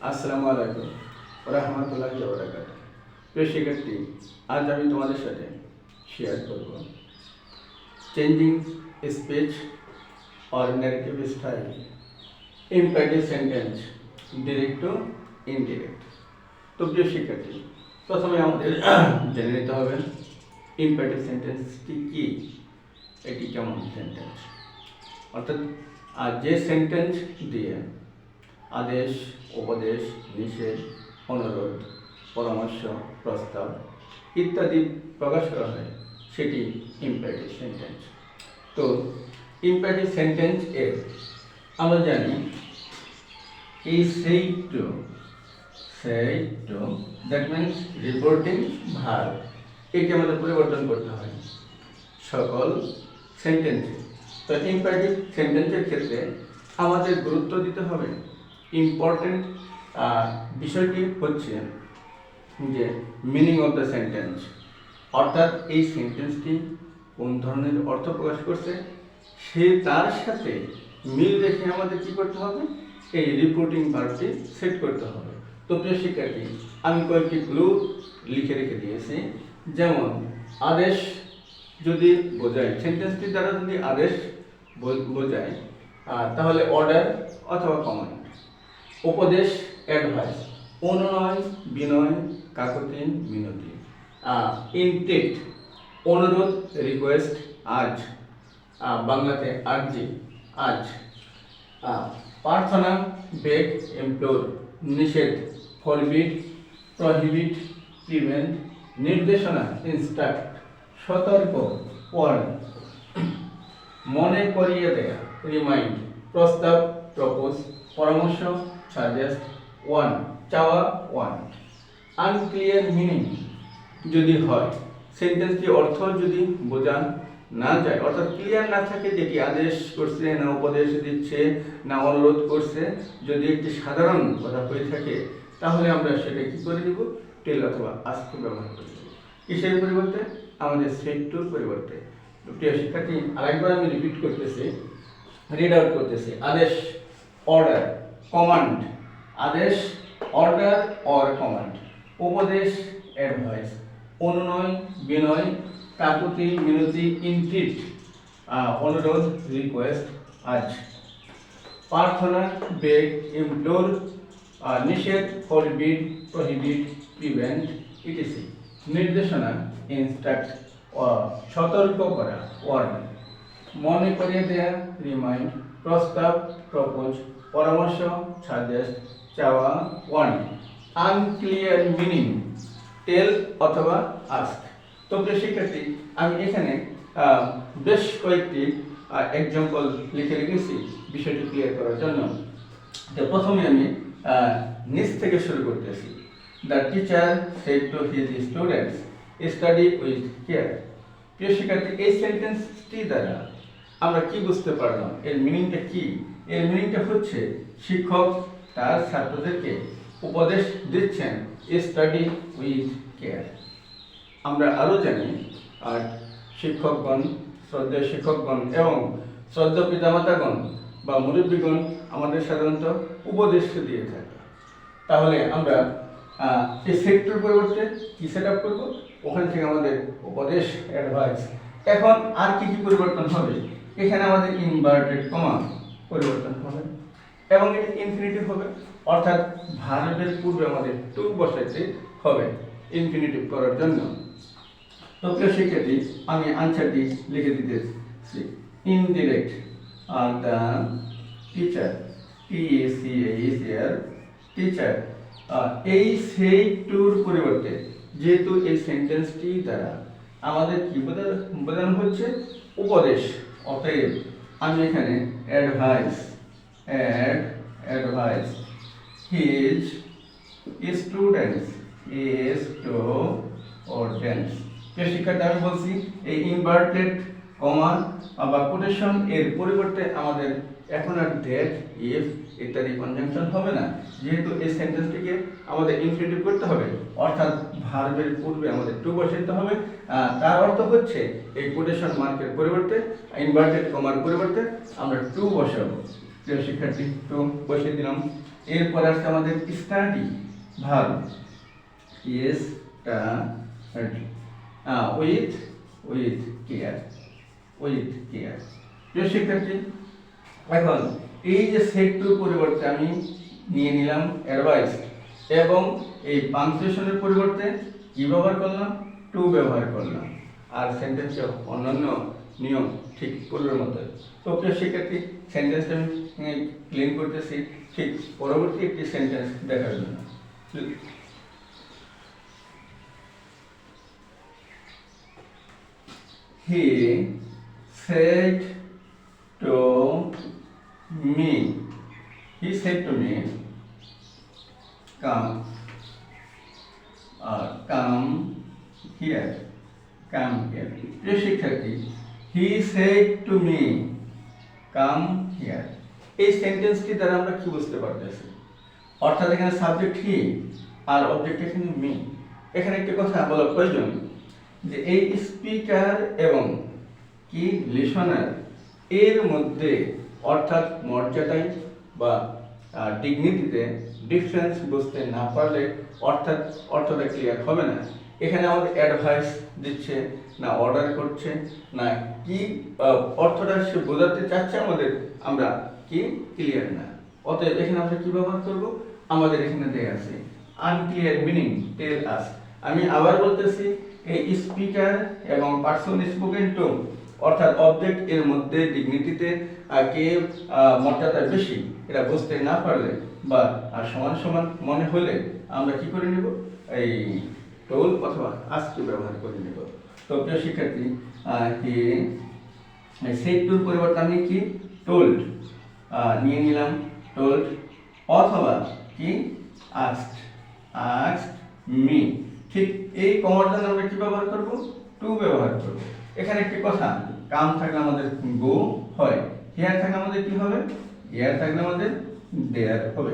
আসসালামু আলাইকুম রাহমাতুল্লাহি ওয়া বারাকাতুহু। প্রিয় শিক্ষার্থী, আজ আমি তোমাদের সাথে শেয়ার করব changing speech or narrative style, imperative sentence, direct to indirect. তো প্রিয় শিক্ষার্থী, প্রথমে আমাদের জেনে নিতে হবে ইম্পারেটিভ সেন্টেন্সটি কি, এটি কেমন সেন্টেন্স। অর্থাৎ যে সেন্টেন্স দিয়ে আদেশ, উপদেশ, নিষেধ, অনুরোধ, পরামর্শ, প্রস্তাব ইত্যাদি প্রকাশ করা হয় সেটি ইম্পারেটিভ সেন্টেন্স। তো ইম্পারেটিভ সেন্টেন্স এর আমরা জানি এই say to that means reporting verb, এটি আমাদের পরিবর্তন করতে হয় সকল সেন্টেন্সে। তো ইম্পারেটিভ সেন্টেন্সের ক্ষেত্রে আমাদের গুরুত্ব দিতে হবে ইম্পর্টেন্ট বিষয়টি হচ্ছে যে মিনিং অফ দ্য সেন্টেন্স, অর্থাৎ এই সেন্টেন্সটি কোন ধরনের অর্থ প্রকাশ করছে সে তার সাথে মিল রেখে আমাদের কী করতে হবে, এই রিপোর্টিং ভার্বটি সেট করতে হবে। তো প্রিয় শিক্ষার্থী, আমি কয়েকটি ক্লু লিখে রেখে দিয়েছি। যেমন আদেশ যদি বোঝায়, সেন্টেন্সটি দ্বারা যদি আদেশ বোঝায় তাহলে অর্ডার অথবা কমান্ড। উপদেশ অ্যাডভাইস, অনুনয়, বিনয়, কাকুতি, মিনতি। ইন্টিট অনুরোধ, রিকোয়েস্ট, আজ, বাংলাতে আর্জি, আজ। প্রার্থনা বেগ, ইমপ্লোর, নিষেধ, ফরবিড, প্রহিবিট, প্রিভেন্ট, নির্দেশনা, ইনস্ট্রাক্ট, সতর্ক, ওয়ার্ন, মনে করিয়ে দেয়া, রিমাইন্ড, প্রস্তাব, প্রপোজ, পরামর্শ, সাজেস্ট, ওয়ান, চাওয়া, ওয়ান। আনক্লিয়ার মিনিং যদি হয়, সেন্টেন্সটি অর্থ যদি বোঝা না যায়, অর্থাৎ ক্লিয়ার না থাকে যেটি আদেশ করছে না উপদেশ দিচ্ছে না অনুরোধ করছে, যদি একটি সাধারণ কথা হয়ে থাকে তাহলে আমরা সেটা কি করে দিব, টেল অথবা আস্ক ব্যবহার করে দেব। কিসের পরিবর্তে? আমাদের সেট টুর পরিবর্তে। প্রিয় শিক্ষার্থী, আরেকবার আমি রিপিট করতেছি, রিড আউট করতেছি। আদেশ অর্ডার, কমান্ড, আদেশ অর্ডার অর কমান্ড, উপদেশ অ্যাডভাইস, অনুনয়, বিনয়, কাকুতি, মিনতি, ইন্টিট, অনুরোধ, রিকোয়েস্ট, আজ। প্রার্থনা বেগ, ইমপ্লোর, নিষেধ, ফরবিড, প্রহিবিট, প্রিভেন্ট, ইটিসি। নির্দেশনা, ইনস্ট্রাক্ট, সতর্ক করা, ওয়ার্ন। মনে করিয়ে দেয়া, রিমাইন্ড, প্রস্তাব, প্রপোজ, পরামর্শ, সাজেস্ট, চাওয়া, ওয়ার্ন। আনক্লিয়ার মিনিং, টেল অথবা আস্ক। তো প্রিয় শিক্ষার্থী, আমি এখানে বেশ কয়েকটি এক্সাম্পল লিখে রেখেছি বিষয়টি ক্লিয়ার করার জন্য। তো প্রথমে আমি নিচ থেকে শুরু করতেছি। The teacher said to his students, study with care. প্রিয় শিক্ষার্থী, এই সেন্টেন্সটি দ্বারা আমরা কি বুঝতে পারলাম, এর মিনিংটা কি? এর মিনিংটা হচ্ছে শিক্ষক তার ছাত্রদেরকে উপদেশ দিচ্ছেন স্টাডি উইথ কেয়ার। আমরা আরও জানি শিক্ষকগণ, শ্রদ্ধেয় শিক্ষকগণ এবং শ্রদ্ধেয় পিতামাতাগণ বা মুরব্বীগণ আমাদের সাধারণত উপদেশ দিয়ে থাকে। তাহলে আমরা এই সেক্টর পরিবর্তে কি সেট আপ করবো, ওখান থেকে আমাদের উপদেশ, অ্যাডভাইস। এখন আর কি কি পরিবর্তন হবে? এখানে আমাদের ইনভার্টেড কমা পরিবর্তন হবে এবং এটা ইনফিনিটিভ হবে, অর্থাৎ ভার্বের পূর্বে আমাদের টু বসাইতে হবে ইনফিনিটিভ করার জন্য। তো প্রিয় শিক্ষার্থী, আমি আনসারটি লিখে দিতেছি। Indirect, the teacher, TACHER, teacher. এই সেই টুর পরিবর্তে যেহেতু এই সেন্টেন্সটি দ্বারা আমাদের কি বোঝানো হচ্ছে, উপদেশ, অতএব আমি এখানে অ্যাডভাইস হিজ স্টুডেন্টস, স্টুডেন্টস। শিক্ষার্থী, আমি বলছি এই ইনভার্টেড কমা বা কোটেশন এর পরিবর্তে আমাদের এখন আর দ্যাট, ইফ ইত্যাদি কনজাংশন হবে না, যেহেতু এই সেন্টেন্সটিকে আমাদের ইনফিনিটিভ করতে হবে, অর্থাৎ ভার্বের পূর্বে আমাদের টু বসাইতে হবে। তার অর্থ হচ্ছে এই কোটেশন মার্কের পরিবর্তে, ইনভার্টেড কমার পরিবর্তে আমরা টু বসাবো। প্রিয় শিক্ষার্থী, টু বসিয়ে দিলাম। এরপর আসছে আমাদের study verb, study with care, প্রিয় শিক্ষার্থী, এখন এই যে সেট টুর পরিবর্তে আমি নিয়ে নিলাম অ্যাডভাইস এবং এই পাংচুয়েশনের পরিবর্তে কি ব্যবহার করলাম, টু ব্যবহার করলাম, আর সেন্টেন্সে অন্যান্য নিয়ম ঠিক পূর্বের মতো। তো প্রিয় শিক্ষার্থী, সেন্টেন্সটা আমি ক্লিন করতেছি ঠিক পরবর্তী একটি সেন্টেন্স দেখার জন্য। He said to me, come here, প্রিয় শিক্ষার্থী, he said to me come here, এই সেন্টেন্সটি দ্বারা আমরা কি বুঝতে পারতেছি, অর্থাৎ এখানে সাবজেক্ট হি আর অবজেক্ট এখানে মি। এখানে একটি কথা বলা প্রয়োজন যে এই স্পিকার এবং কি লিসনার এর মধ্যে অর্থাৎ মর্যাদায় বা ডিগনিটিতে ডিফারেন্স বুঝতে না পারলে অর্থাৎ অর্থটা ক্লিয়ার হবে না। এখানে আমাদের অ্যাডভাইস দিচ্ছে না অর্ডার করছে না কি অর্থটা সে বোঝাতে চাচ্ছে আমাদের, আমরা কি ক্লিয়ার না। অতএব এখানে আমরা কি ব্যবহার করব, আমাদের এখানে দেয়া আছে আনক্লিয়ার মিনিং টেল আস। আমি আবার বলতেছি, এই স্পিকার এবং পার্সন স্পোকেন টু অর্থাৎ অবজেক্ট এর মধ্যে ডিগনিটিতে কে মর্যাদা বেশি এটা বুঝতে না পারলে বা সমান সমান মনে হলে আমরা কি করে নেব, এই টোল অথবা আজকে ব্যবহার করে নেব। তো প্রিয় শিক্ষার্থী, সেই টুর পরিবর্তে আমি কি টোল্ড নিয়ে নিলাম, টোল্ড অথবা কি আস্কড মি। ঠিক এই কমার জন্য আমরা কি ব্যবহার করব, টু ব্যবহার করব। এখানে একটি কথা, কাম থাকলে আমাদের গো হয়, হিয়ার থাকলে আমাদের কি হবে, হিয়ার থাকলে আমাদের দেয়ার হবে।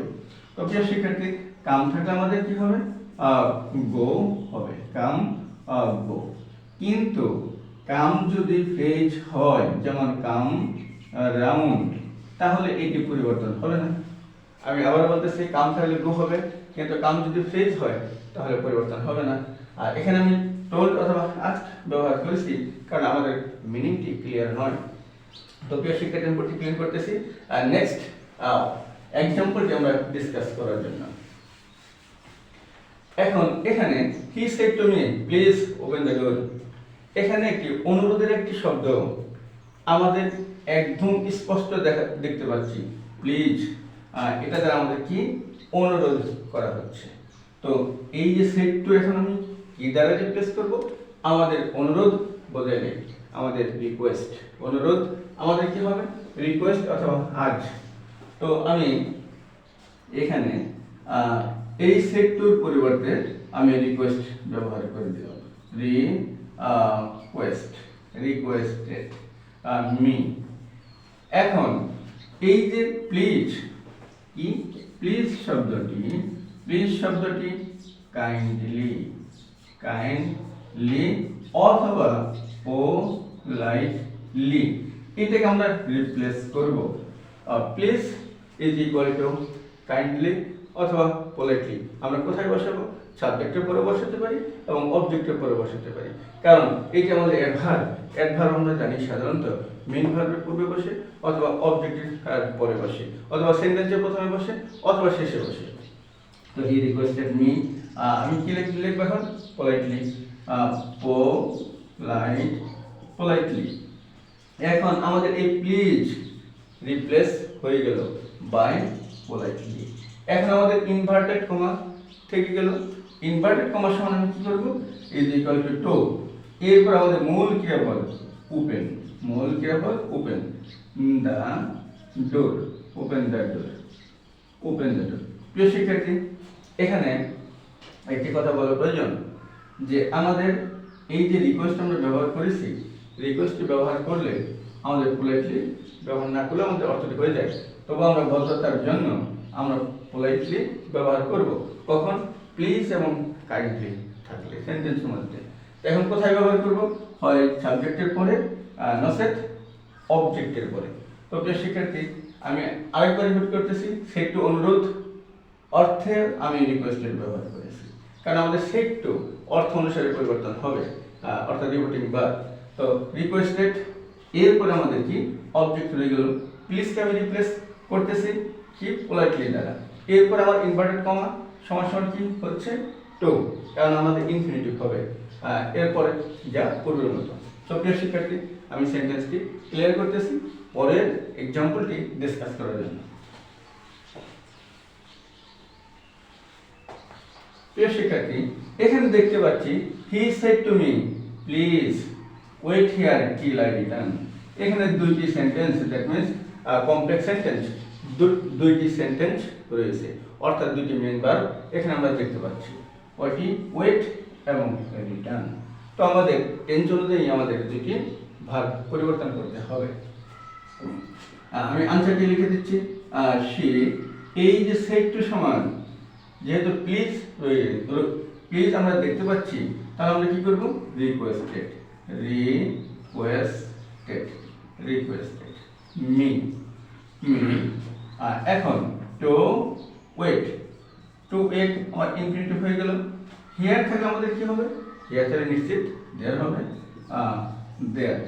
তো প্রিয় শিক্ষার্থী, কাম থাকলে আমাদের কি হবে, গো হবে, কাম গো। কিন্তু কাম যদি ফ্রেজ হয়, যেমন কাম রাউন্ড, তাহলে এটি পরিবর্তন হবে না। আমি আবার বলতেছি, কাম থাকলে গো হবে, কিন্তু কাম যদি ফ্রেজ হয় তাহলে পরিবর্তন হবে না। আর এখানে আমি টোল্ড অথবা আস্কড ব্যবহার করেছি কারণ আমাদের মিনিংটি ক্লিয়ার নয়। তো প্রিয় শিক্ষার্থী, আমি ক্লিয়ার করতেছি। আর নেক্সট এক্সাম্পলটি আমরা ডিসকাস করার জন্য। এখন এখানে হি said to me please open the ডোর, এখানে একটি অনুরোধের একটি শব্দ আমাদের একদম স্পষ্ট দেখতে পাচ্ছি, প্লিজ। এটা দ্বারা আমাদের কি অনুরোধ করা হচ্ছে। তো এই যে সেড টু এখন আমি কি দ্বারা রিপ্লেস করব, আমাদের অনুরোধ বদলে আমাদের রিকোয়েস্ট, অনুরোধ আমাদের কি হবে রিকোয়েস্ট অথবা আজ। তো আমি এখানে এই সেড টুর পরিবর্তে আমি রিকোয়েস্ট ব্যবহার করে দিলাম, রিকোয়েস্টেড মি। এখন এই যে প্লিজ, কি প্লিজ শব্দটি কাইন্ডলি অথবা পোলাইটলি এটাকে আমরা রিপ্লেস করব। Please is equal to kindly অথবা পোলাইটলি। আমরা কোথায় বসাবো, সাবজেক্টের পরে বসাতে পারি এবং অবজেক্টের পরে বসাতে পারি, কারণ এইটা আমাদের অ্যাডভার্ব আমরা জানি সাধারণত মেইন ভার্বের পূর্বে বসে অথবা অবজেক্টের পরে বসে অথবা সেন্টেন্সের প্রথমে বসে অথবা শেষে বসে। তো হি রিকোয়েস্টেড মি, আমি কি লিখব এখন, পোলাইটলি, পোলাইটলি। এখন আমাদের এই প্লিজ রিপ্লেস হয়ে গেল বাই পোলাইটলি। এখন আমাদের ইনভার্টেড কমা থেকে গেল, ইনভার্টেড কমার সমান আমি কি করব, ইজ ইকুয়াল টু টু, এরপর আমাদের মূল ক্রিয়াপদ open, open the door, open the door. প্রিয় শিক্ষার্থী, এখানে একটি কথা বলা প্রয়োজন যে আমাদের এই যে রিকোয়েস্ট আমরা ব্যবহার করেছি, রিকোয়েস্ট ব্যবহার করলে আমাদের পোলাইটলি ব্যবহার না করলে আমাদের অর্থটি হয়ে যায়। তবে আমরা ভদ্রতার জন্য আমরা পোলাইটলি ব্যবহার করব, কখন, প্লিজ এবং কাইন্ডলি থাকলে সেন্টেন্সের মধ্যে। এখন কোথায় ব্যবহার করব, হয় সাবজেক্টের পরে নচেত অবজেক্টের পরে। তো প্রিয় শিক্ষার্থী, আমি আরেকবার রিপিট করতেছি, সেটু অনুরোধ অর্থে আমি রিকোয়েস্টেড ব্যবহার করেছি, কারণ আমাদের সেট টু অর্থ অনুসারে পরিবর্তন হবে, অর্থাৎ রিপোর্টিং ভার্ব। তো রিকোয়েস্টেড, এরপরে আমাদের কি অবজেক্ট রয়ে গেল, প্লিজকে আমি রিপ্লেস করতেছি কি পোলাইটলি দ্বারা। এরপর আমার ইনভার্টেড কমা সমান সমান কি হচ্ছে টু, কারণ আমাদের ইনফিনিটিভ হবে এরপরে যা পূর্বের মতো। তো প্রিয় শিক্ষার্থী, আমি সেন্টেন্সটি ক্লিয়ার করতেছি পরের এক্সাম্পলটি ডিসকাস করার জন্য। প্রিয় শিক্ষার্থী, এখানে দেখতে পাচ্ছি he said to me please wait here till I return. এখানে দুইটি sentence, that means complex sentence, দুইটি সেন্টেন্স রয়েছে, অর্থাৎ দুইটি মেইন ভার্ব এখানে আমরা দেখতে পাচ্ছি, ওইটি ওয়েট এবং রিটার্ন। তো আমাদের টেন্স অনুযায়ী আমাদের দুইটি ভার্ব পরিবর্তন করতে হবে। আমি আনসারটি লিখে দিচ্ছি, সে, এই যে সেড টু সমান, যেহেতু প্লিজ প্লিজ আমরা দেখতে পাচ্ছি, তাহলে আমরা কি করব, রিকোয়েস্টেড, রিকোয়েস্টেড মি, এখন টু ওয়েট, আমার ইনফিনিটিভ হয়ে গেল। হিয়ার থেকে আমাদের কি হবে, হিয়ার থেকে নিশ্চিত দেয়ার হবে দেয়ার,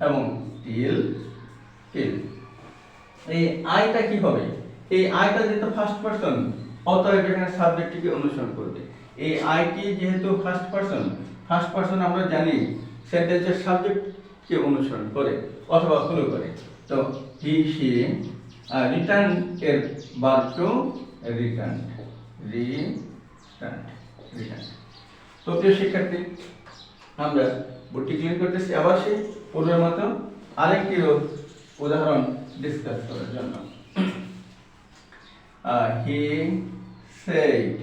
এবং টিল, এই আইটা কি হবে, এই আইটা যেহেতু ফার্স্ট পারসন, অতএব এখানে সাবজেক্টটিকে অনুসরণ করবে। এই আইটি যেহেতু ফার্স্ট পারসন আমরা জানি সেন্টেন্সের সাবজেক্টকে অনুসরণ করে অথবা ফলো করে। তো হি, সি, রিটার্ন এর ভার্ব টু রিটার্ন। তো প্রিয় শিক্ষার্থী, আমরা বোর্ডটি ক্লিয়ার করতেছি আবার সেই পূর্বের মতো আরেকটি উদাহরণ ডিসকাস করার জন্য। He said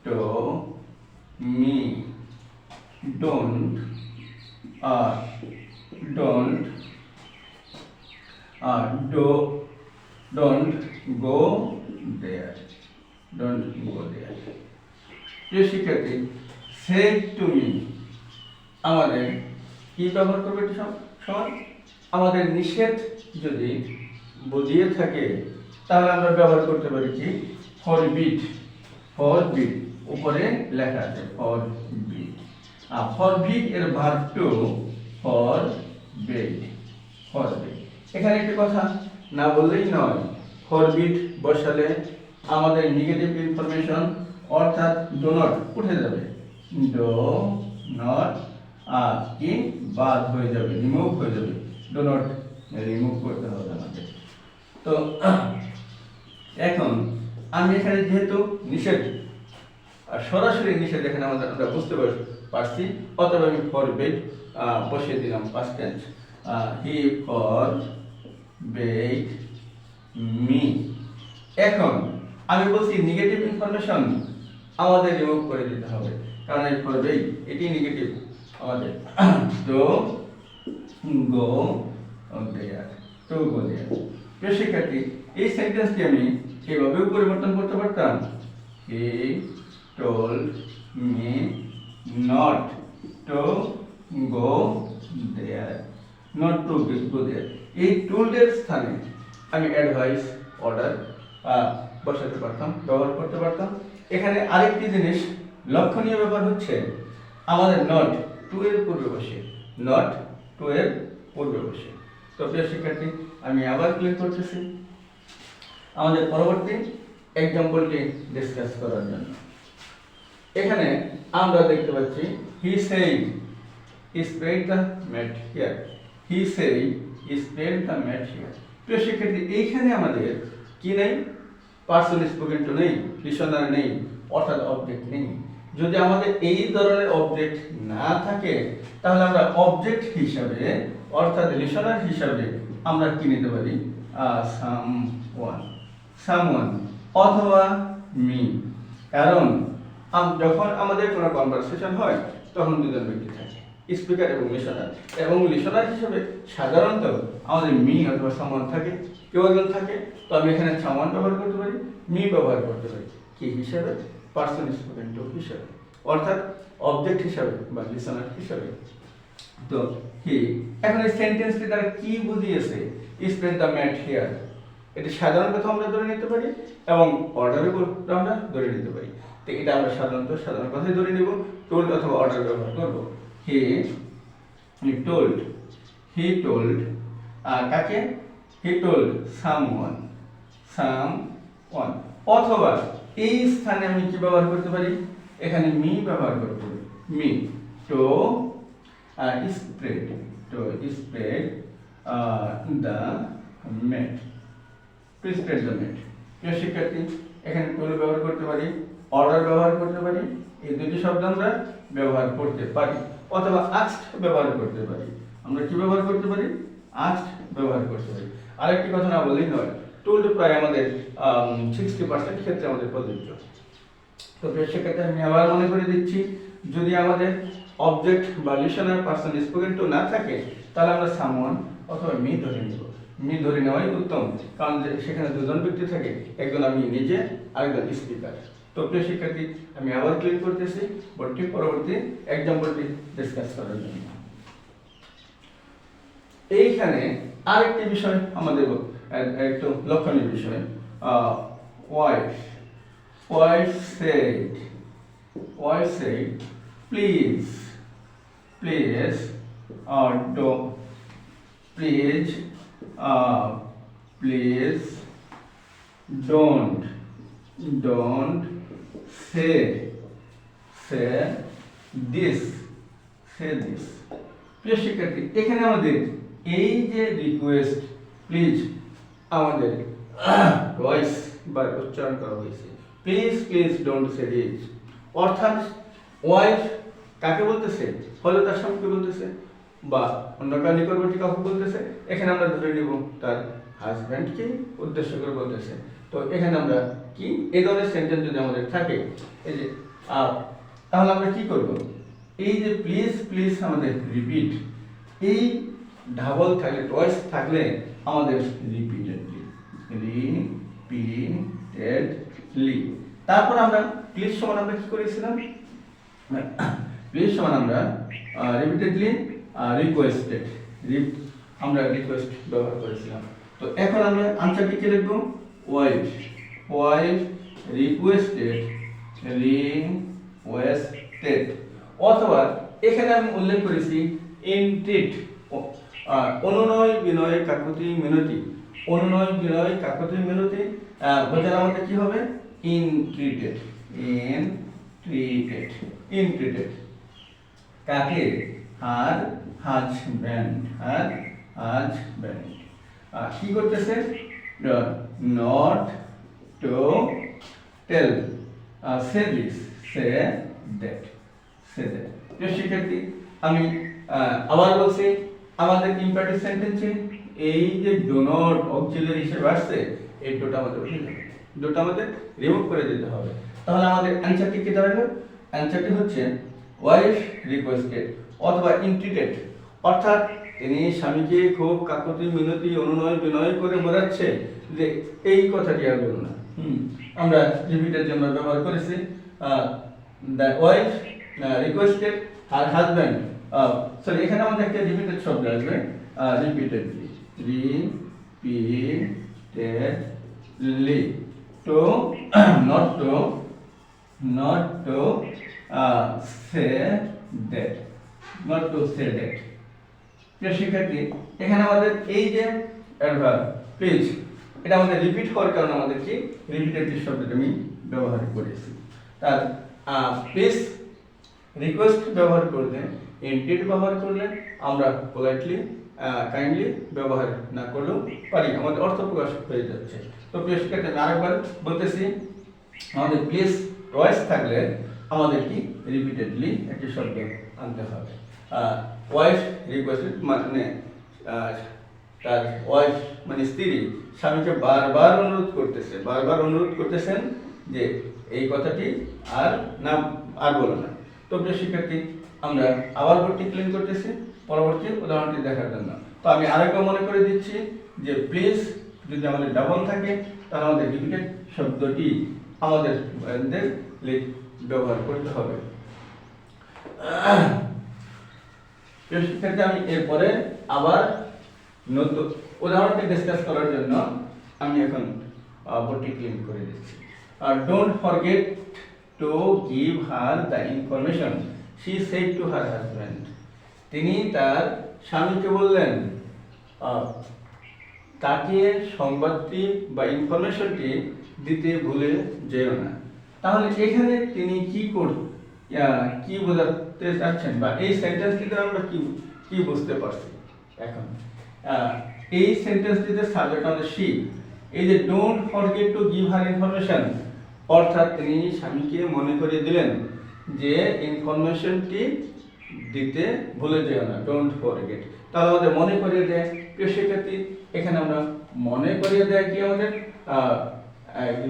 to me, don't go there. প্রিয় শিক্ষার্থী, said to me আমাদের কি ব্যবহার করবে, এটি সমান আমাদের নিষেধ যদি বুঝিয়ে থাকে তাহলে আমরা ব্যবহার করতে পারি কি ফরবিড, উপরে লেখা আছে ফরবিড, আর ফরবিড এর ভার্ব টু ফরবিড। এখানে একটি কথা না বললেই নয়, ফরবিড বসালে আমাদের নেগেটিভ ইনফরমেশন অর্থাৎ ডো নট উঠে যাবে, ডো নট কি বাদ হয়ে যাবে, রিমুভ হয়ে যাবে, ডো নট রিমুভ করতে হবে আমাদের। তো এখন আমি এখানে যেহেতু নিষেধ, সরাসরি নিষেধ এখানে আমরা বুঝতে পারছি, অতএব আমি ফরবিড বসিয়ে দিলাম পাস্ট টেন্স, হি ফরবিড মি। এখন আমি বলছি নেগেটিভ ইনফরমেশন আমাদের রিমুভ করে দিতে হবে, কারণ এই ফরবিড এটি নেগেটিভ আমাদের, তো গো দেয়ার, টু গো দেয়ার। প্রিয় শিক্ষার্থী, এই সেন্টেন্সটি আমি এভাবেও পরিবর্তন করতে পারতাম, he told me not to go there, not to go there. এই টোল্ডের স্থানে আমি অ্যাডভাইস, অর্ডার বসাতে পারতাম, ব্যবহার করতে পারতাম। এখানে আরেকটি জিনিস লক্ষণীয় ব্যাপার হচ্ছে আমাদের নট টু এর পূর্বে বসে, তো প্রিয় শিক্ষার্থী, আমি আবার ক্লিক করতেছি আমাদের পরবর্তী এক্সাম্পলটি ডিসকাস করার জন্য। এখানে আমরা দেখতে পাচ্ছি he said he spread the mat here, he said he spread the mat here. প্রিয় শিক্ষার্থী, এইখানে আমাদের কি নেই, পার্সন স্পোকেন টু নেই, লিসনার নেই, অর্থাৎ অবজেক্ট নেই। যদি আমাদের এই ধরনের অবজেক্ট না থাকে তাহলে আমরা অবজেক্ট হিসাবে অর্থাৎ লিসনার হিসাবে আমরা কি নিতে পারি, সামওয়ান অথবা মি। কারণ যখন আমাদের কোনো কনভারসেশন হয় তখন দুজন ব্যক্তি থাকে, স্পিকার এবং লিসনার, এবং লিসনার হিসাবে সাধারণত আমাদের মি অথবা সামওয়ান থাকে, কেউ একজন থাকে। তো আমি এখানে সামওয়ান ব্যবহার করতে পারি, মি ব্যবহার করতে পারি, কি হিসাবে, পার্সন স্পোকেন টু হিসাবে, অর্থাৎ অবজেক্ট হিসাবে বা লিসনার হিসাবে। তো হি, এখন এই সেন্টেন্সটি দ্বারা কি বুঝিয়েছে, স্প্রেড দ্য ম্যাট হিয়ার, এটি সাধারণ কথা আমরা ধরে নিতে পারি এবং অর্ডারের কথা আমরা ধরে নিতে পারি। তো এটা আমরা সাধারণ কথাই ধরে নিব, টোল্ড অথবা অর্ডার ব্যবহার করব। হি টোল্ড কাকে? হি টোল্ড সামওয়ান অথবা এই স্থানে আমি কি ব্যবহার করতে পারি? এখানে মি ব্যবহার করতে পারি। Me to spread the mat, to spread the mat। প্রিয় শিক্ষার্থী, এখানে টোল ব্যবহার করতে পারি, অর্ডার ব্যবহার করতে পারি, এই দুটি শব্দ আমরা ব্যবহার করতে পারি, অথবা আস্কড ব্যবহার করতে পারি। আমরা কি ব্যবহার করতে পারি? আস্কড ব্যবহার করতে পারি। আরেকটি কথা না বললেই নয়, টোল্ড প্রায় আমাদের 60% ক্ষেত্রে আমাদের প্রযোজ্য। তো প্রিয় শিক্ষার্থী, আমি আবার মনে করে দিচ্ছি, যদি আমাদের অবজেক্ট বা লিসনার পারসন স্পোকেন টু না থাকে, তাহলে আমরা সামওয়ান অথবা মি ধরে নেব। মি ধরে নেওয়াই উত্তম, কারণ সেখানে দুজন ব্যক্তি থাকে, একজন আমি নিজে, আরেকজন স্পিকার। তো প্রিয় শিক্ষার্থী, আমি আবার ক্লিক করতেছি বোর্ডটি পরবর্তী এক্সাম্পলটি ডিসকাস করার জন্য। এইখানে আরেকটি বিষয় আমাদের একটু লক্ষণীয় বিষয়, wife said please don't say this। প্রিয় শিক্ষার্থী, এখানে আমাদের এই যে রিকোয়েস্ট প্লিজ আমাদের ভয়েস বা উচ্চারণ করা হয়েছে, প্লিজ ডোন্ট সে দিস। অর্থাৎ ওয়াইফ কাকে বলতেছে? হয়তো তার স্বামীকে বলতেছে বা অন্য কার নিকটবর্তী কাউকে বলতেছে। এখানে আমরা ধরে নিব তার হাজব্যান্ডকে উদ্দেশ্য করে বলতেছে। তো এখানে আমরা কি এই ধরনের সেন্টেন্স যদি আমাদের থাকে, এই যে তাহলে আমরা কি করব? এই যে প্লিজ আমাদের রিপিট, এই ডাবল থাকলে, টয়েস থাকলে আমাদের রিপিটেডলি। তারপর আমরা প্লিজ সমান আমরা কি করেছিলাম? প্লিজ সমান আমরা রিপিটেডলি রিকোয়েস্টেড, আমরা রিকোয়েস্ট ব্যবহার করেছিলাম। তো এখন আমরা আনসারটি কি লিখব? ওয়াইফ রিকোয়েস্টেড অথবা এখানে আমি উল্লেখ করেছি এন্ট্রিট, অনুনয় বিনয় কাকুতি মিনতি, বোঝার আমাদের কি হবে? ইনট্রিটেড। কাকে? হাজব্যান্ড। কি করতেছে? Not to tell, say this, say that. শিক্ষার্থী, আমি আবার বলছি, আমাদের ইম্পারেটিভ সেন্টেন্সে এই যে ডু নট অক্সিলারি হিসেবে আসছে, এই ডোটা আমাদের উঠে যাবে, ডোটা আমাদের রিমুভ করে দিতে হবে। তাহলে আমাদের অ্যানসারটি কি দাঁড়াবে? অ্যানসারটি হচ্ছে ওয়াইফ রিকোয়েস্টেড অথবা ইন্ট্রিটেড, অর্থাৎ তিনি স্বামীকে খুব কাকুতি মিনতি অনুনয় বিনয় করে বোঝাচ্ছে যে এই কথাটি আর বলুন না। আমরা রিপিটের জন্য ব্যবহার করেছি the wife requested her husband, sorry এখানে আমাদের একটা রিপিটেড শব্দ আসবে, repeatedly, to not to say that, প্রিয় শিক্ষার্থী, এখানে আমাদের এই যে অ্যাডভার্ব প্লিজ, এটা আমাদের রিপিট হওয়ার কারণে আমাদের কি রিপিটেডলি শব্দটা আমি ব্যবহার করেছি। তার প্লিজ রিকোয়েস্ট ব্যবহার করলে, ইন্টিড ব্যবহার করলে আমরা পোলাইটলি কাইন্ডলি ব্যবহার না করলেও পারি, আমাদের অর্থ প্রকাশ হয়ে যাচ্ছে। তো প্রিয় শিক্ষার্থী, আমি আরেকবার বলতেছি, আমাদের প্লিজ ভয়েস থাকলে আমাদের কি রিপিটেডলি একটি শব্দ আনতে হবে। ওয়াইফ রিকোয়েস্টেড মানে তার ওয়াইফ মানে স্ত্রী স্বামীকে বারবার অনুরোধ করতেছেন যে এই কথাটি আর বলো না। তো প্রিয় শিক্ষার্থী, আমরা আবার বোর্ডটি ক্লিন করতেছি পরবর্তী উদাহরণটি দেখার জন্য। তো আমি আরেকবার মনে করে দিচ্ছি যে প্লিজ যদি আমাদের ডাবল থাকে, তাহলে আমাদের রিপিটেড শব্দটি আমাদের ব্যবহার করতে হবে। শিক্ষার্থী, আমি এরপরে আবার নতুন উদাহরণটি ডিসকাস করার জন্য আমি এখন বোর্ডটি ক্লিন করে দিচ্ছি। আর don't forget to give her the information she said to her husband. তিনি তার স্বামীকে বললেন তাকে সংবাদটি বা ইনফরমেশনটি দিতে ভুলে যেও না। তাহলে এখানে তিনি কি বোঝাতে চাচ্ছেন, বা এই সেন্টেন্সটিতে আমরা কি বুঝতে পারছি? এখন এই সেন্টেন্সটিতে সাবজেক্ট আমাদের শি। এই যে don't forget to give her information, অর্থাৎ তিনি স্বামীকে মনে করিয়ে দিলেন যে ইনফরমেশনটি দিতে ভুলে যেও না, ডোন্ট ফরগেট। তাহলে আমাদের মনে করিয়ে দেয়, প্রিয় শিক্ষার্থী এখানে আমরা মনে করিয়ে দেয় কি আমাদের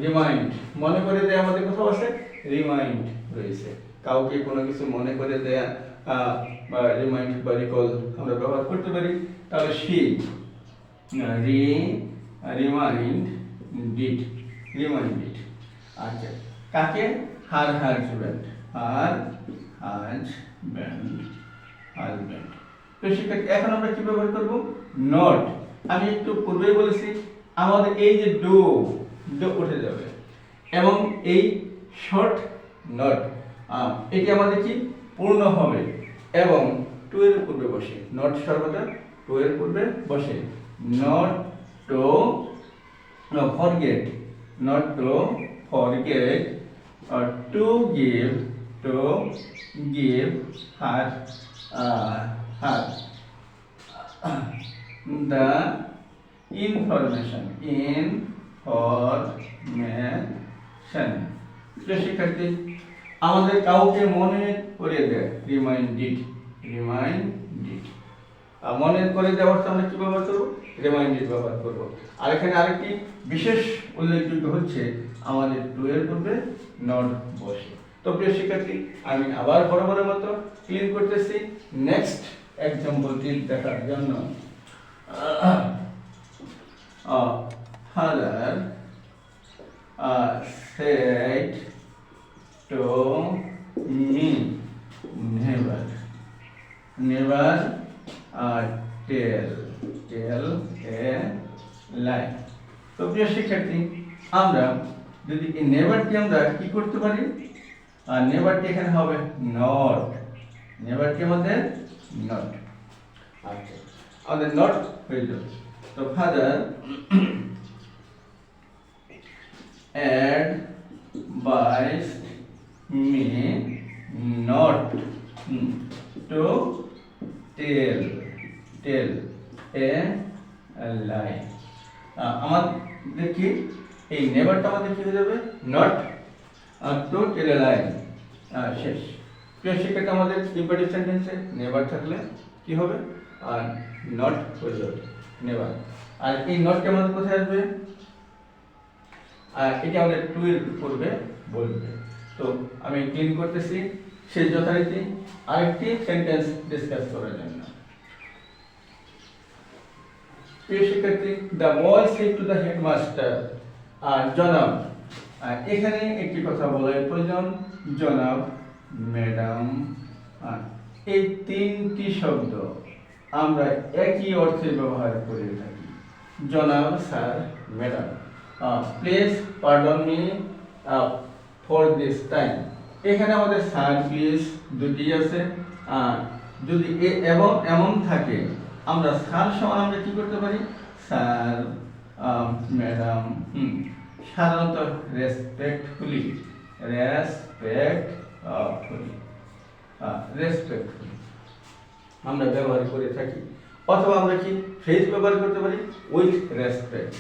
রিমাইন্ড, মনে করিয়ে দেয় আমাদের কোথাও আছে রিমাইন্ড রয়েছে। কাউকে কোনো কিছু মনে করে দেয়া বা রিমাইন্ড বা রিকল আমরা ব্যবহার করতে পারি। তাহলে শি রিমাইন্ডেড। আচ্ছা, কাকে? Her husband. তো শিক্ষার্থী এখন আমরা কি ব্যবহার করব? নট। আমি একটু পূর্বেই বলেছি আমাদের এই যে ডো উঠে যাবে এবং এই শর্ট নট এটি আমাদের কি পূর্ণ হবে এবং টু এর পূর্বে বসে। নট সর্বদা টু এর পূর্বে বসে। Not to forget, not to forget to give her the information শিক্ষার্থী আমাদের কাউকে মনে করে দেয় রিমাইন্ডেড। মনে করে দেওয়ার অর্থ আমরা কি ব্যবহার করব? রিমাইন্ডেড ব্যবহার করব। আর এখানে আরেকটি বিশেষ উল্লেখযোগ্য হচ্ছে আমাদের টু এর পূর্বে নট বসে। তো প্রিয় শিক্ষার্থী আমি আবার বরাবরের মতো ক্লিন করতেছি নেক্সট এক্সাম্পলটি দেখার জন্য। father said to me never tell a lie। তো প্রিয় শিক্ষার্থী আমরা যদি এই নেভারটি আমরা কি করতে পারি? নেভারটি এখানে হবে নট। নেভারটি আমাদের নট। আচ্ছা, আমাদের নট হয়ে যাবে। তো father advised me not to tell a lie। আমাদের কি এই নেভারটা আমাদের কি হয়ে যাবে? নট টু টেল এ লাই। শেষ। প্রিয় শিক্ষার্থী আমাদের ইম্পারেটিভ সেন্টেন্সে নেভার থাকলে কি হবে? আর নট হয়ে যাবে নেভার। আর এই নটটা আমাদের কোথায় আসবে? এটা আমাদের টু এর পূর্বে বলবে। তো আমি ক্লিন করতেছি সেই যথারীতি আরেকটি সেন্টেন্স ডিসকাস করার জন্য। প্রিয় শিক্ষার্থী the boy said to the headmaster জনাব। এখানে একটি কথা বলার প্রয়োজন, জনাব, ম্যাডাম। এই তিনটি শব্দ আমরা একই অর্থে ব্যবহার করে থাকি। জনাব, sir, madam. Please pardon me for this time. এখানে আমাদের স্যার, প্লিজ দুটি আছে। যদি এবং এমন থাকে আমরা স্যার সমান আমরা কি করতে পারি? Sir, madam. সাধারণত রেসপেক্টফুলি আমরা ব্যবহার করে থাকি। অথবা আমরা কি ফ্রেজ ব্যবহার করতে পারি? With respect.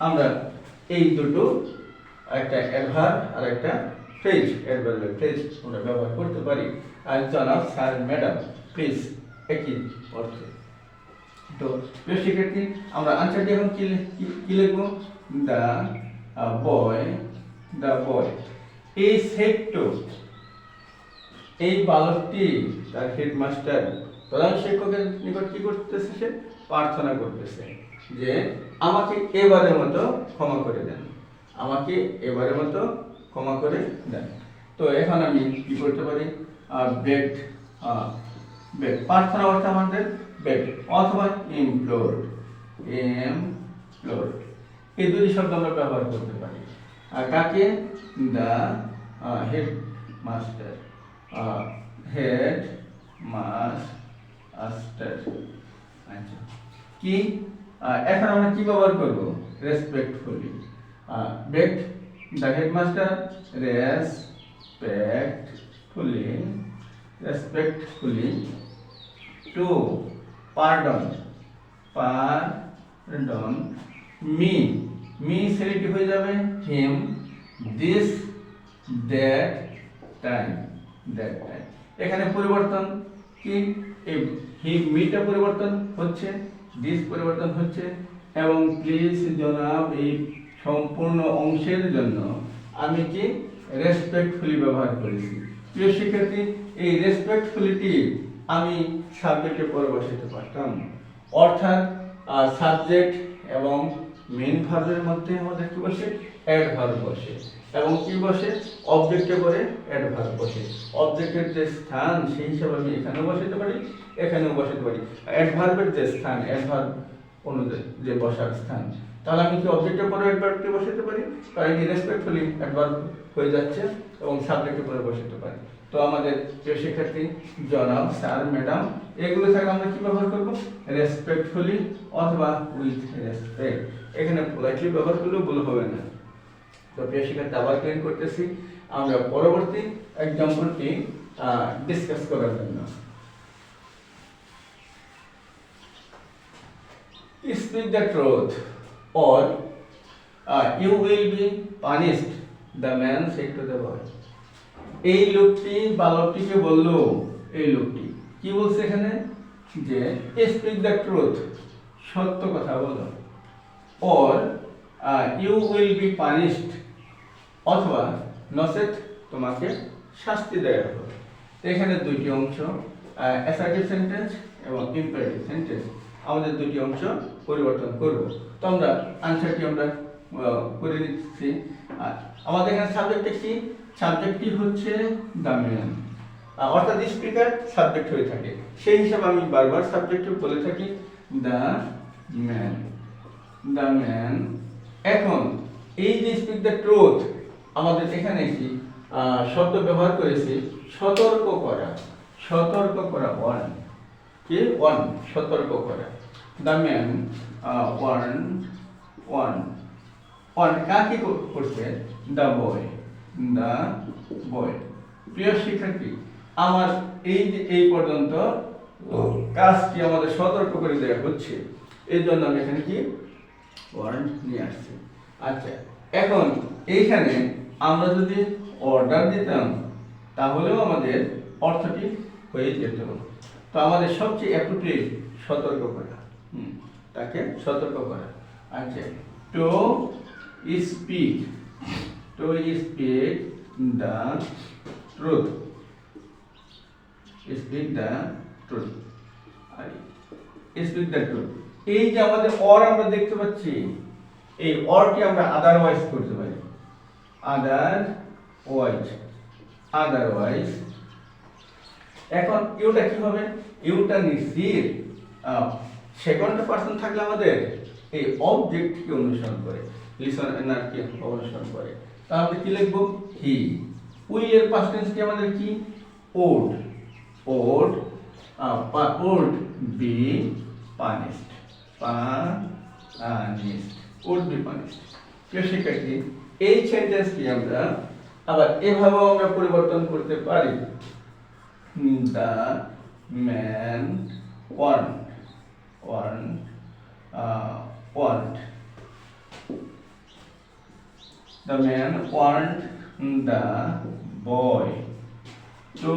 আমরা এই দুটো একটা অ্যাডভার্ব আর একটা ফ্রেজ, অ্যাডভার্ব ফ্রেজ আমরা ব্যবহার করতে পারি। আর জনাব, স্যার, ম্যাডাম, প্লিজ একই অর্থে। তো প্রিয় শিক্ষার্থী আমরা আনসারটি এখন কি লিখব? দ্য বয় এই সেড টু, এই বালকটি তার হেডমাস্টার প্রধান শিক্ষকের নিকট কি করতেছে? সে প্রার্থনা করতেছে যে আমাকে এবারের মতো ক্ষমা করে দেন, আমাকে এবারের মতো ক্ষমা করে দেন। তো এখন আমি কি করতে পারি? বেগড বেগ, প্রার্থনা অর্থ আমাদের বেগ, অথবা ইমপ্লোর, ইমপ্লোর, এই দুটি শব্দ আমরা ব্যবহার করতে পারি। আর কাকে? The head master, head master. আচ্ছা, কি এখন আমরা কি ব্যবহার করব? Respectfully, beg the headmaster, respectfully to pardon, me selective হয়ে যাবে হিম, দিস, দ্যাট, টাইম, এখানে পরিবর্তন কি? এই হিম মিটা পরিবর্তন হচ্ছে, দিস পরিবর্তন হচ্ছে, এবং প্লিজ জনাব এই সম্পূর্ণ অংশের জন্য আমি কি রেসপেক্টফুলি ব্যবহার করেছি। প্রিয় শিক্ষার্থী, এই রেসপেক্টফুলিটি আমি সাবজেক্টে পরে বসাতে পারতাম, অর্থাৎ সাবজেক্ট এবং মেইন ভার্বের মধ্যে আমাদের কি বসে? অ্যাডভার্ব বসে, এবং কি বসে? অবজেক্টে পরে অ্যাডভার্ব বসে। অবজেক্টের যে স্থান সেই হিসাবে আমি এখানেও বসাতে পারি, এখানেও বসাতে পারি। অ্যাডভার্বের যে স্থান, অ্যাডভার্ব অনুযায়ী যে বসার স্থান, তাহলে আমি কি অবজেক্টের পরে অ্যাডভার্বকে বসাতে পারি, কারণ এটি রেসপেক্টফুলি অ্যাডভার্ব হয়ে যাচ্ছে, এবং সাবজেক্টের পরে বসাতে পারি। তো আমাদের প্রিয় শিক্ষার্থী, জনাব, স্যার, ম্যাডাম, এগুলো থাকলে আমরা কি ব্যবহার করব? রেসপেক্টফুলি অথবা উইথ রেসপেক্ট। এখানে পোলাইটলি ব্যবহার করলেও ভুল হবে না। তো প্রিয় শিক্ষার্থী, আবার ক্লিয়ার করতেছি, আমরা পরবর্তী এক্সাম্পলটি ডিসকাস করার জন্য। Speak the truth or you will be punished, the man said to the boy. এই লোকটি বালকটিকে বলল, এই লোকটি কি বলছে এখানে? যে স্পিক দ্য ট্রুথ, সত্য কথা বলো, or you will be punished, অথবা নচেত তোমাকে শাস্তি দেওয়া হবে। এখানে দুইটি অংশ, অ্যাসার্টিভ সেন্টেন্স এবং ইম্পারেটিভ সেন্টেন্স, আমাদের দুটি অংশ পরিবর্তন করব। তো আমরা আনসারটি আমরা করে দিচ্ছি। আমাদের এখানে সাবজেক্টে কি? সাবজেক্টটি হচ্ছে দ্য ম্যান, অর্থাৎ স্পিকার সাবজেক্ট হয়ে থাকে, সেই হিসাবে আমি বারবার সাবজেক্টে বলে থাকি দ্য ম্যান, দ্য ম্যান। এখন এই যে স্পিক দ্য ট্রুথ, আমাদের এখানে কি শব্দ ব্যবহার করেছি? সতর্ক করা, সতর্ক করা, ওয়ার্ন, কি? ওয়ার্ন, সতর্ক করা। দ্য ম্যান ওয়ার্ন কাকে করছে? The boy, the boy. প্রিয় শিক্ষার্থী, আমার এই যে এই পর্যন্ত কাজটি আমাদের সতর্ক করে দেওয়া হচ্ছে, এই জন্য আমি এখানে কি ওয়ার্ন নিয়ে আসছি। আচ্ছা, এখন এইখানে আমরা যদি অর্ডার দিতাম তাহলেও আমাদের অর্থটি হয়ে যেত। তো আমাদের সবচেয়ে অ্যাপ্রোপ্রিয়েট সতর্ক করা, তাকে সতর্ক করা। আচ্ছা, to speak the truth, speak the truth, speak the truth. এই যে আমাদের অর আমরা দেখতে পাচ্ছি, এই অরটি আমরা আদারওয়াইজ করতে পারি, আদারওয়াইজ। এখন ইউটা কি হবে? ইউটা নিশ্চিত সেকেন্ড পারসন থাকলে আমাদের এই অবজেক্টকে অনুসরণ করে, লিসনারকে অনুসরণ করে। তাহলে কি লিখব? হি। উইল এর পাস্ট টেন্স কি আমাদের কি? Would, would be punished, would be punished। প্রিয় শিক্ষার্থী, এই সেন্টেন্সটি আমরা আবার এভাবেও আমরা পরিবর্তন করতে পারি। The man want, the man warned the boy to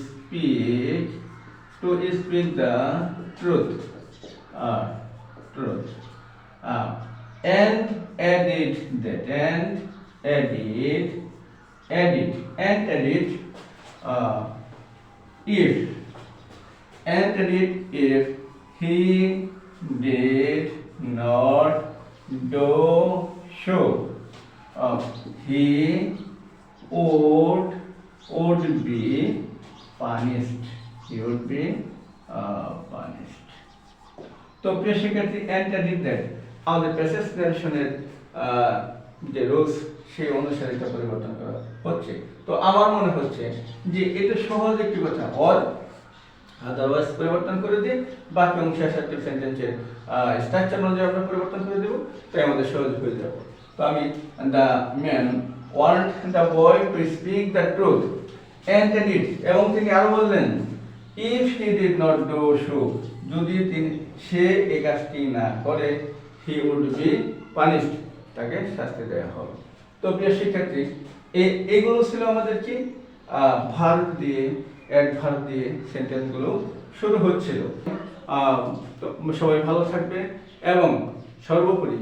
speak the truth, and added if he did not do so, he would be punished, he would be punished. তো প্রিয় শিক্ষার্থী, এন্টারিং দ্যাট আমাদের প্যাসেজ নারেশনের যে rules সেই অনুসারে এটা পরিবর্তন করা হচ্ছে। তো আমার মনে হচ্ছে যে এটা সহজ একটি কথা, অর আদারওয়াইজ পরিবর্তন করে দিয়ে বাকি অংশ অ্যাসার্টিভ সেন্টেন্সের স্ট্রাকচার অনুযায়ী আমরা পরিবর্তন করে দেব, তাই আমাদের সহজ হয়ে যাবে। তো আমি the man want the boy to speak the truth and it, এবং তিনি আরো বললেন if he did not do so, যদি সে এই কাজটি না করে, হি উড বি পানিশড, তাকে শাস্তি দেওয়া হবে। তো প্রিয় শিক্ষার্থী, এগুলো ছিল আমাদের কি ভার্ব দিয়ে, অ্যাডভার্ব দিয়ে সেন্টেন্সগুলো শুরু হচ্ছিল। তো সবাই ভালো থাকবে, এবং সর্বোপরি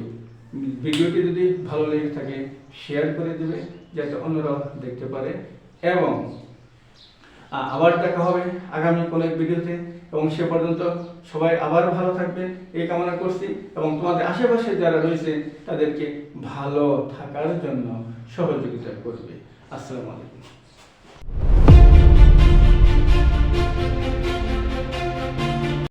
ভিডিওটি যদি ভালো লেগে থাকে শেয়ার করে দেবে যাতে অন্যরা দেখতে পারে, এবং আবার দেখা হবে আগামী কোনো এক ভিডিওতে, এবং সে পর্যন্ত সবাই আবার ভালো থাকবে এই কামনা করছি, এবং তোমাদের আশেপাশে যারা রয়েছে তাদেরকে ভালো থাকার জন্য সহযোগিতা করবে। আসসালামু আলাইকুম।